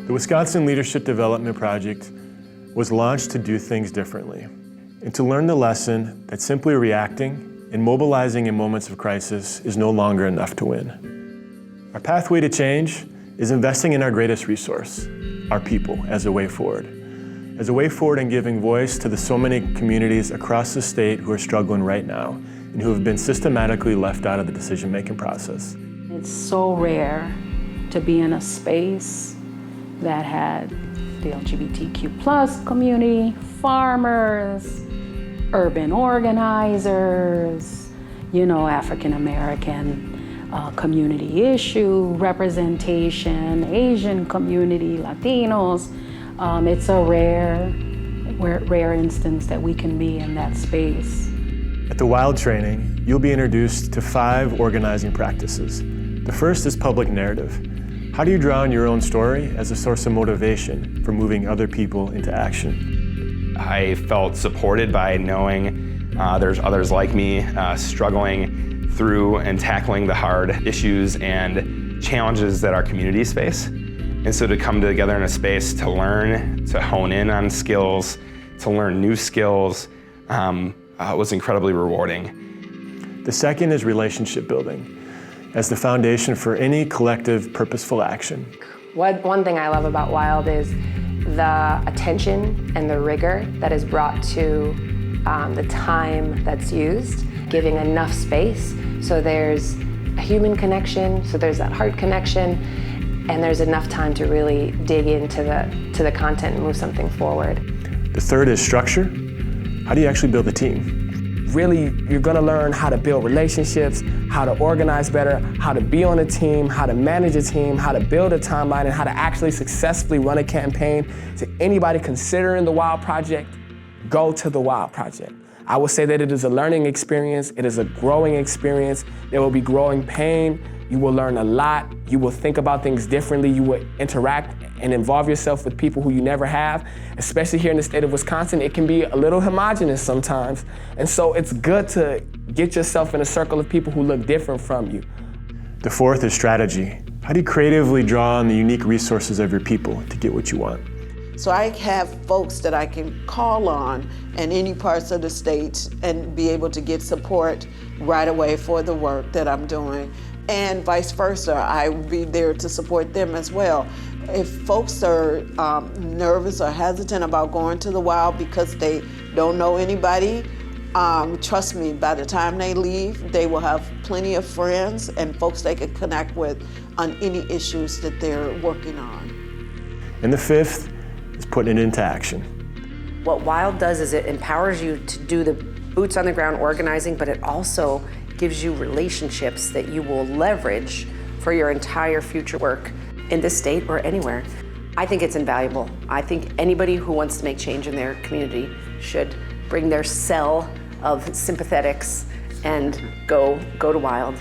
The Wisconsin Leadership Development Project was launched to do things differently and to learn the lesson that simply reacting and mobilizing in moments of crisis is no longer enough to win. Our pathway to change is investing in our greatest resource, our people, as a way forward. As a way forward in giving voice to the so many communities across the state who are struggling right now and who have been systematically left out of the decision-making process. It's so rare to be in a space that had the LGBTQ+ community, farmers, urban organizers, African American community issue representation, Asian community, Latinos. It's a rare instance that we can be in that space. At the WiLD training, you'll be introduced to 5 organizing practices. The first is public narrative. How do you draw on your own story as a source of motivation for moving other people into action? I felt supported by knowing there's others like me struggling through and tackling the hard issues and challenges that our communities face. And so to come together in a space to learn, to hone in on skills, to learn new skills was incredibly rewarding. The second is relationship building as the foundation for any collective, purposeful action. One thing I love about WiLD is the attention and the rigor that is brought to the time that's used, giving enough space so there's a human connection, so there's that heart connection, and there's enough time to really dig into the content and move something forward. The third is structure. How do you actually build a team? Really, you're gonna learn how to build relationships, how to organize better, how to be on a team, how to manage a team, how to build a timeline, and how to actually successfully run a campaign. To anybody considering the WiLD Project, go to the WiLD Project. I would say that it is a learning experience, it is a growing experience. There will be growing pain, you will learn a lot, you will think about things differently, you will interact and involve yourself with people who you never have. Especially here in the state of Wisconsin, it can be a little homogenous sometimes. And so it's good to get yourself in a circle of people who look different from you. The fourth is strategy. How do you creatively draw on the unique resources of your people to get what you want? So I have folks that I can call on in any parts of the state and be able to get support right away for the work that I'm doing. And vice versa, I will be there to support them as well. If folks are nervous or hesitant about going to the WiLD because they don't know anybody, trust me, by the time they leave, they will have plenty of friends and folks they can connect with on any issues that they're working on. And the fifth is putting it into action. What WiLD does is it empowers you to do the boots on the ground organizing, but it also gives you relationships that you will leverage for your entire future work in this state or anywhere. I think it's invaluable. I think anybody who wants to make change in their community should bring their cell of sympathetics and go to WiLD.